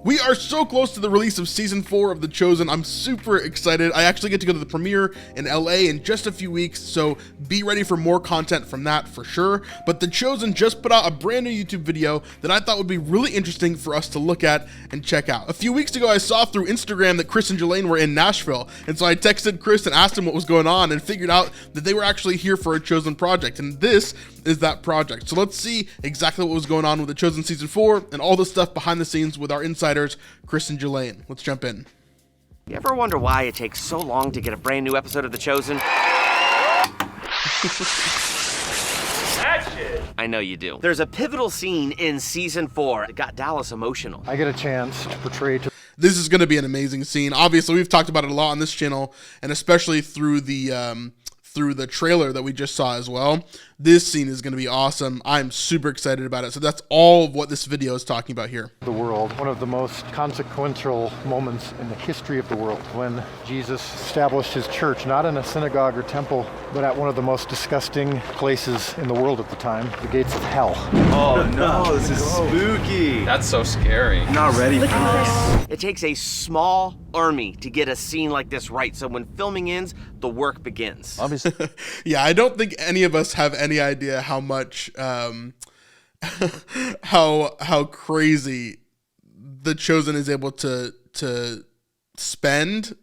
We are so close to the release of season 4 of The Chosen. I'm super excited. I actually get to go to the premiere in LA in just a few weeks, so be ready for more content from that for sure. But The Chosen just put out a brand new YouTube video that I thought would be really interesting for us to look at and check out. A few weeks ago, I saw through Instagram that Chris and Jelaine were in Nashville, and so I texted Chris and asked him what was going on and figured out that they were actually here for a Chosen project, and this is that project. So let's see exactly what was going on with The Chosen season 4 and all the stuff behind the scenes with our insiders, Chris and Jelaine. Let's jump in. You ever wonder why it takes so long to get a brand new episode of The Chosen? I know you do. There's a pivotal scene in season 4 that got Dallas emotional. I get a chance to portray to This is going to be an amazing scene. Obviously, we've talked about it a lot on this channel, and especially through the trailer that we just saw as well. This scene is going to be awesome. I'm super excited about it. So that's all of what this video is talking about here. the world, one of the most consequential moments in the history of the world, when Jesus established his church, not in a synagogue or temple, but at one of the most disgusting places in the world at the time, the gates of hell. Oh no, this is spooky. That's so scary. I'm not ready for this. It takes a small army to get a scene like this right, so when filming ends, the work begins. Obviously. Yeah, I don't think any of us have any idea how much how crazy The Chosen is able to spend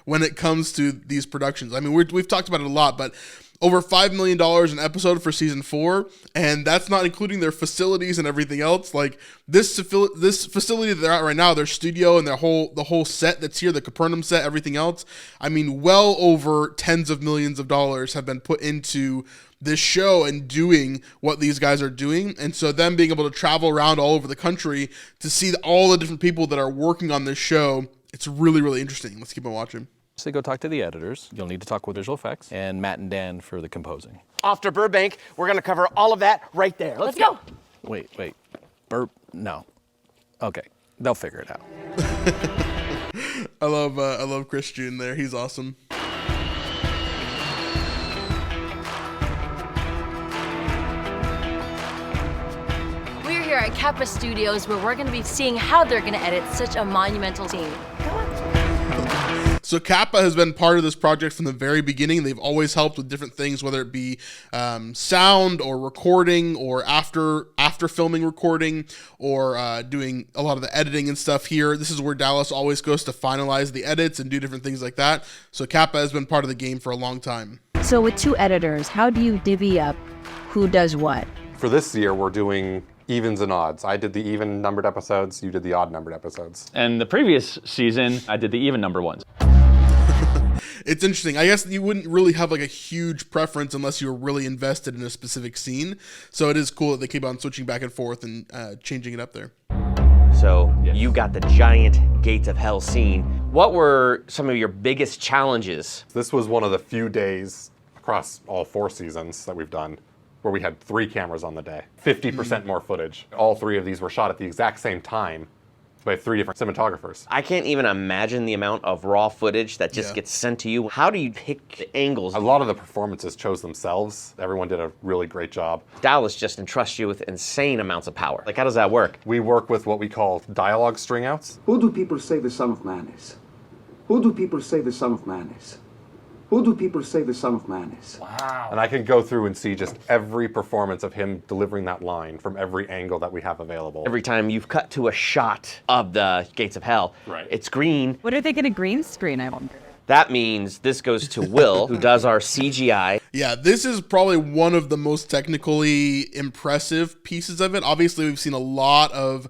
when it comes to these productions. I mean, we've talked about it a lot, but over $5 million an episode for season 4, and that's not including their facilities and everything else. Like this facility that they're at right now, their studio and the whole set that's here, the Capernaum set, everything else. I mean, well over tens of millions of dollars have been put into this show and doing what these guys are doing. And so them being able to travel around all over the country to see all the different people that are working on this show, it's really, really interesting. Let's keep on watching. So go talk to the editors. You'll need to talk with visual effects and Matt and Dan for the composing. Off to Burbank, we're gonna cover all of that right there. Let's go. Wait. No. Okay, they'll figure it out. I love Chris June there. He's awesome. We're here at Kappa Studios where we're going to be seeing how they're going to edit such a monumental scene. So Kappa has been part of this project from the very beginning. They've always helped with different things, whether it be sound or recording or after filming recording or doing a lot of the editing and stuff here. This is where Dallas always goes to finalize the edits and do different things like that. So Kappa has been part of the game for a long time. So with 2 editors, how do you divvy up who does what? For this year, we're doing evens and odds. I did the even numbered episodes, you did the odd numbered episodes. And the previous season, I did the even number ones. It's interesting. I guess you wouldn't really have like a huge preference unless you were really invested in a specific scene. So it is cool that they keep on switching back and forth and changing it up there. So you got the giant gates of hell scene. What were some of your biggest challenges? This was one of the few days across all 4 seasons that we've done where we had 3 cameras on the day, 50% more footage. All 3 of these were shot at the exact same time by 3 different cinematographers. I can't even imagine the amount of raw footage that just gets sent to you. How do you pick the angles? A lot of the performances chose themselves. Everyone did a really great job. Dallas just entrusts you with insane amounts of power. Like, how does that work? We work with what we call dialogue string outs. Who do people say the Son of Man is? Who do people say the Son of Man is? Who do people say the Son of Man is? Wow. And I can go through and see just every performance of him delivering that line from every angle that we have available. Every time you've cut to a shot of the gates of hell, it's green. What are they going to green screen, I wonder? That means this goes to Will, who does our CGI. Yeah, this is probably one of the most technically impressive pieces of it. Obviously, we've seen a lot of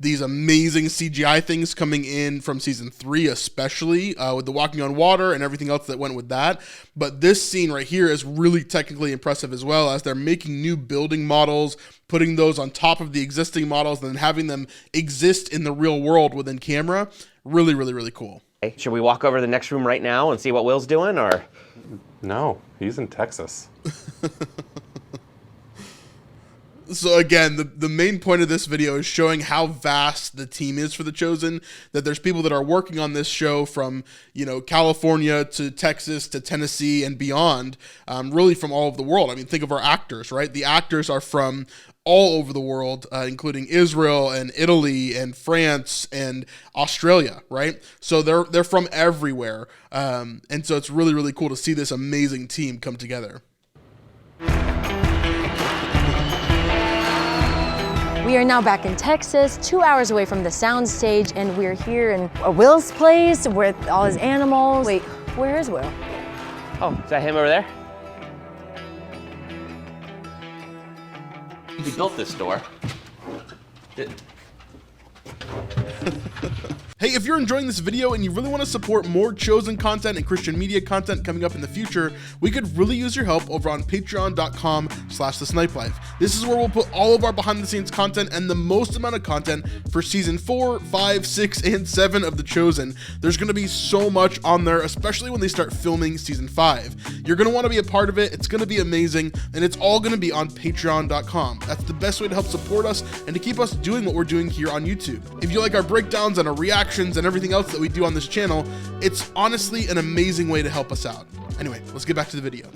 these amazing CGI things coming in from season 3, especially with the walking on water and everything else that went with that. But this scene right here is really technically impressive as well, as they're making new building models, putting those on top of the existing models, and then having them exist in the real world within camera. Really, really, really cool. Should we walk over to the next room right now and see what Will's doing, or? No, he's in Texas. So again, the main point of this video is showing how vast the team is for The Chosen, that there's people that are working on this show from, California to Texas to Tennessee and beyond, really from all over the world. I mean, think of our actors, right? The actors are from all over the world, including Israel and Italy and France and Australia, right? So they're from everywhere. And so it's really, really cool to see this amazing team come together. We are now back in Texas, 2 hours away from the sound stage, and we're here in Will's place with all his animals. Wait, where is Will? Oh, is that him over there? We built this door. Hey, if you're enjoying this video and you really want to support more Chosen content and Christian media content coming up in the future, we could really use your help over on patreon.com/thesnipelife. This is where we'll put all of our behind the scenes content and the most amount of content for season 4, 5, 6, and 7 of The Chosen. There's going to be so much on there, especially when they start filming season 5. You're going to want to be a part of it. It's going to be amazing, and it's all going to be on patreon.com. That's the best way to help support us and to keep us doing what we're doing here on YouTube. If you like our breakdowns and our reactions and everything else that we do on this channel, it's honestly an amazing way to help us out. Anyway, let's get back to the video.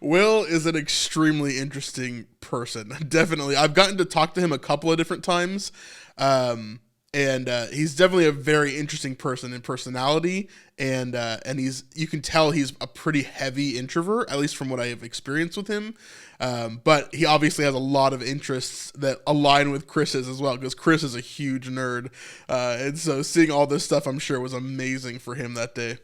Will is an extremely interesting person. Definitely. I've gotten to talk to him a couple of different times. And he's definitely a very interesting person in personality. And you can tell he's a pretty heavy introvert, at least from what I have experienced with him. But he obviously has a lot of interests that align with Chris's as well, because Chris is a huge nerd. And so seeing all this stuff, I'm sure, was amazing for him that day.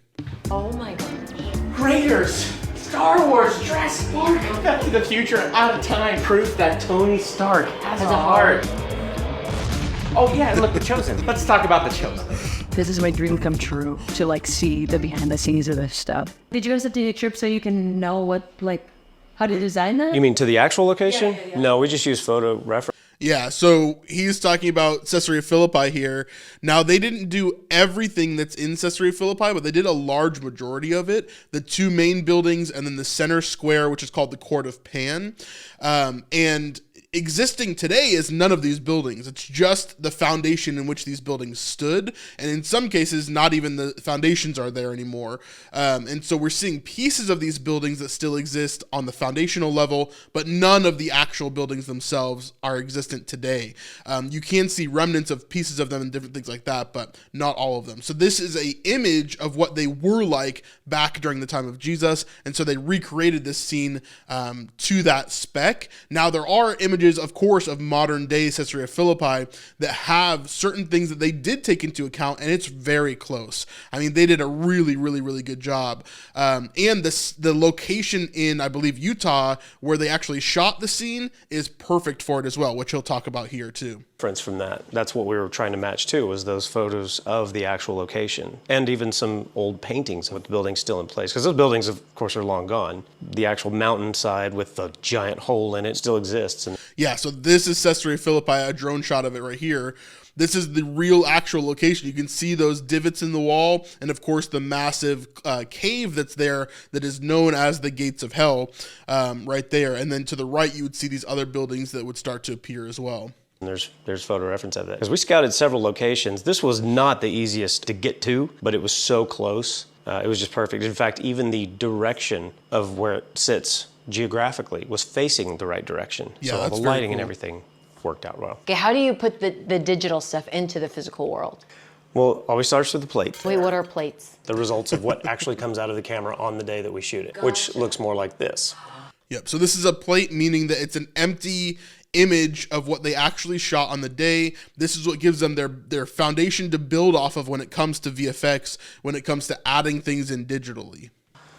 Oh my God. Raiders, Star Wars, Jurassic Park, Back to the Future, Out of Time, proof that Tony Stark has a heart. Oh yeah, look, The Chosen. Let's talk about The Chosen. This is my dream come true, to like see the behind the scenes of this stuff. Did you guys have to take a trip so you can know what, like, how to design that? You mean to the actual location? Yeah. No, we just use photo reference. Yeah, so he's talking about Caesarea Philippi here. Now, they didn't do everything that's in Caesarea Philippi, but they did a large majority of it. The 2 main buildings and then the center square, which is called the Court of Pan. And existing today is none of these buildings. It's just the foundation in which these buildings stood. And in some cases, not even the foundations are there anymore. And so we're seeing pieces of these buildings that still exist on the foundational level, but none of the actual buildings themselves are existent today. You can see remnants of pieces of them and different things like that, but not all of them. So this is an image of what they were like back during the time of Jesus. And so they recreated this scene to that spec. Now, there are images, of course, of modern day Caesarea Philippi that have certain things that they did take into account, and it's very close. I mean, they did a really, really, really good job. And the location in, I believe, Utah, where they actually shot the scene, is perfect for it as well, which he'll talk about here too. From that. That's what we were trying to match too, was those photos of the actual location, and even some old paintings with the buildings still in place, because those buildings, of course, are long gone. The actual mountainside with the giant hole in it still exists. And yeah, so this is Caesarea Philippi, a drone shot of it right here. This is the real actual location. You can see those divots in the wall, and of course the massive cave that's there that is known as the Gates of Hell right there. And then to the right, you would see these other buildings that would start to appear as well. And there's photo reference of that. Because we scouted several locations. This was not the easiest to get to, but it was so close. It was just perfect. In fact, even the direction of where it sits geographically was facing the right direction. Yeah, so that's the very lighting cool. and everything worked out well. Okay, how do you put the digital stuff into the physical world? Well, always starts with the plate. Wait, what are plates? The results of what actually comes out of the camera on the day that we shoot it, which looks more like this. Yep, so this is a plate, meaning that it's an empty image of what they actually shot on the day. This is what gives them their foundation to build off of when it comes to VFX, when it comes to adding things in digitally.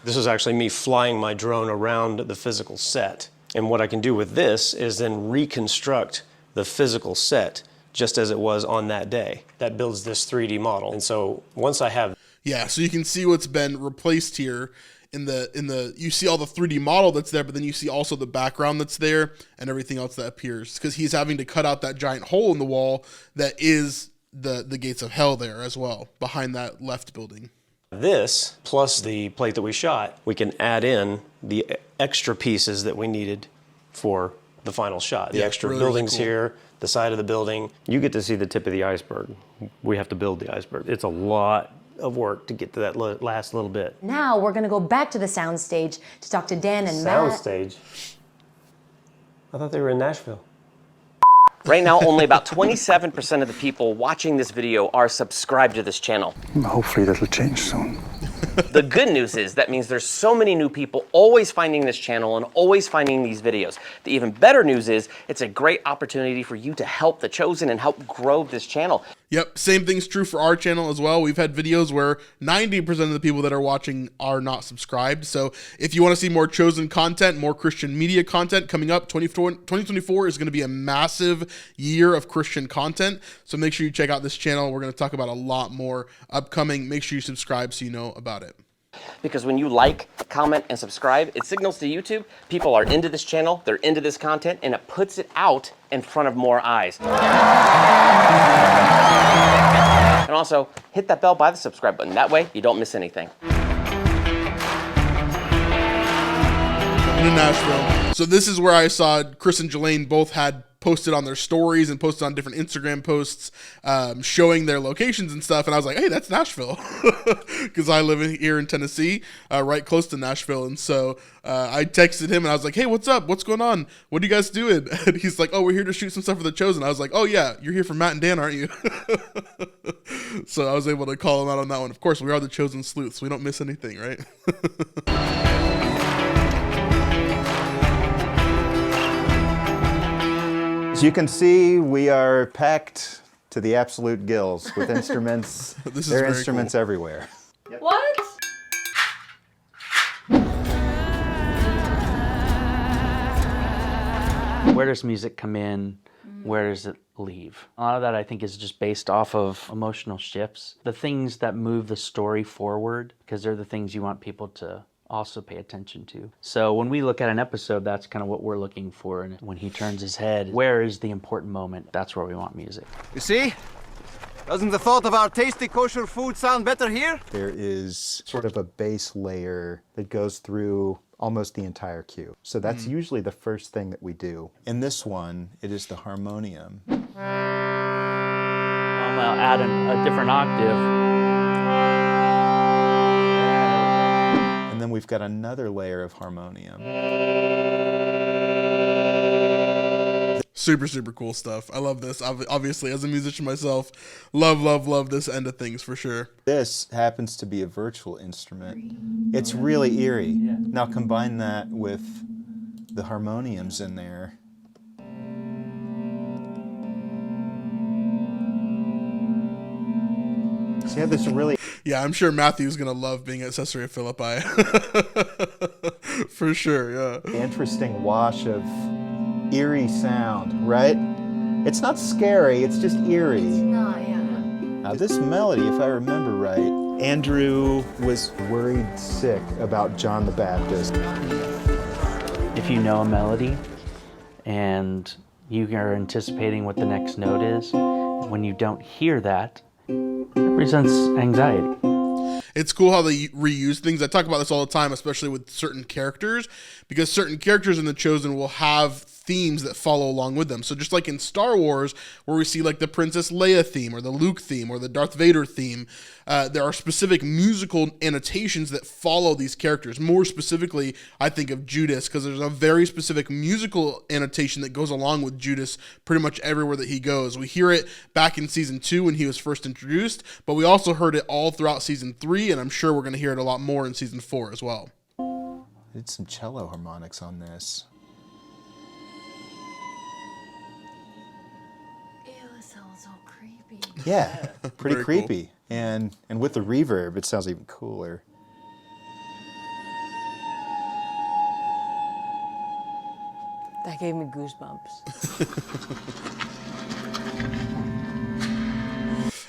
This is actually me flying my drone around the physical set. And what I can do with this is then reconstruct the physical set just as it was on that day. That builds this 3D model. And so once I have... Yeah, so you can see what's been replaced here. You see all the 3D model that's there, but then you see also the background that's there and everything else that appears, because he's having to cut out that giant hole in the wall that is the Gates of Hell there as well, behind that left building. This, plus the plate that we shot, we can add in the extra pieces that we needed for the final shot. The extra really, buildings really cool. here, the side of the building. You get to see the tip of the iceberg. We have to build the iceberg. It's a lot of work to get to that last little bit. Now we're gonna go back to the sound stage to talk to Dan and Matt. Sound stage? I thought they were in Nashville. Right now, only about 27% of the people watching this video are subscribed to this channel. Hopefully that'll change soon. The good news is that means there's so many new people always finding this channel and always finding these videos. The even better news is it's a great opportunity for you to help The Chosen and help grow this channel. Yep, same thing's true for our channel as well. We've had videos where 90% of the people that are watching are not subscribed. So if you want to see more Chosen content, more Christian media content coming up, 2024 is going to be a massive year of Christian content. So make sure you check out this channel. We're going to talk about a lot more upcoming. Make sure you subscribe so you know about it. Because when you like, comment, and subscribe, it signals to YouTube people are into this channel, they're into this content, and it puts it out in front of more eyes. And also, hit that bell by the subscribe button. That way, you don't miss anything. In Nashville. So this is where I saw Chris and Jelaine both had posted on their stories and posted on different Instagram posts showing their locations and stuff. And I was like, hey, that's Nashville. Because I live here in Tennessee, right close to Nashville. And so I texted him and I was like, hey, what's up? What's going on? What are you guys doing? And he's like, oh, we're here to shoot some stuff for The Chosen. I was like, oh, yeah, you're here for Matt and Dan, aren't you? So I was able to call him out on that one. Of course, we are The Chosen sleuths. We don't miss anything, right? As you can see, we are packed to the absolute gills with instruments. There are instruments everywhere. What? Where does music come in? Where does it leave? A lot of that I think is just based off of emotional shifts. The things that move the story forward, because they're the things you want people to also pay attention to. So when we look at an episode, that's kind of what we're looking for. And when he turns his head, where is the important moment? That's where we want music. You see? Doesn't the thought of our tasty kosher food sound better here? There is sort of a base layer that goes through almost the entire cue. So that's usually the first thing that we do. In this one, it is the harmonium. I'll add a different octave. And then we've got another layer of harmonium. Super, super cool stuff. I love this. Obviously, as a musician myself, love this end of things for sure. This happens to be a virtual instrument. It's really eerie. Yeah. Now combine that with the harmoniums in there. So you have this really... Yeah, I'm sure Matthew's going to love being at Caesarea Philippi. For sure, yeah. Interesting wash of eerie sound, right? It's not scary, it's just eerie. It's not, yeah. Now this melody, if I remember right, Andrew was worried sick about John the Baptist. If you know a melody and you are anticipating what the next note is, when you don't hear that, it represents anxiety. It's cool how they reuse things. I talk about this all the time, especially with certain characters, because certain characters in The Chosen will have themes that follow along with them. So just like in Star Wars, where we see like the Princess Leia theme or the Luke theme or the Darth Vader theme, there are specific musical annotations that follow these characters. More specifically, I think of Judas, because there's a very specific musical annotation that goes along with Judas pretty much everywhere that he goes. We hear it back in season 2 when he was first introduced, but we also heard it all throughout season 3, and I'm sure we're going to hear it a lot more in season 4 as well. I did some cello harmonics on this. Yeah, pretty Very creepy. Cool. And with the reverb, it sounds even cooler. That gave me goosebumps.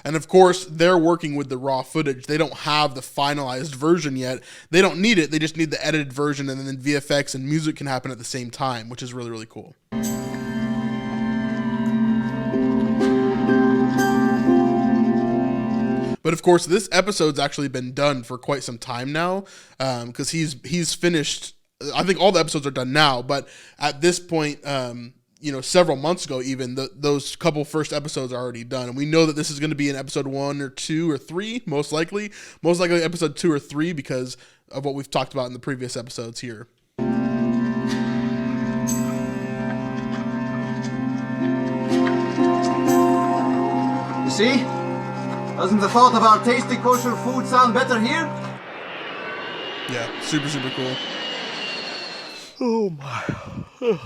And of course, they're working with the raw footage. They don't have the finalized version yet. They don't need it. They just need the edited version, and then VFX and music can happen at the same time, which is really, really cool. But of course, this episode's actually been done for quite some time now, because he's finished. I think all the episodes are done now, but at this point, several months ago, even those couple first episodes are already done, and we know that this is going to be in episode 1 or 2 or 3, most likely episode 2 or 3, because of what we've talked about in the previous episodes here. See? Doesn't the thought of our tasty kosher food sound better here? Yeah, super, super cool. Oh my.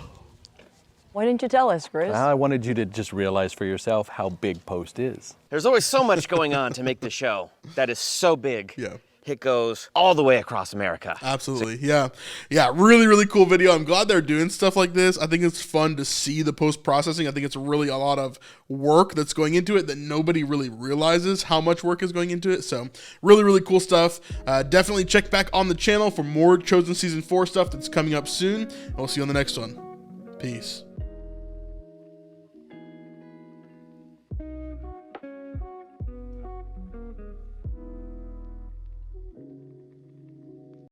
Why didn't you tell us, Chris? I wanted you to just realize for yourself how big Post is. There's always so much going on to make the show that is so big. Yeah. It goes all the way across America. Absolutely. Yeah. Yeah. Really, really cool video. I'm glad they're doing stuff like this. I think it's fun to see the post processing. I think it's really a lot of work that's going into it that nobody really realizes how much work is going into it. So really, really cool stuff. Definitely check back on the channel for more Chosen Season 4 stuff that's coming up soon. And we'll see you on the next one. Peace.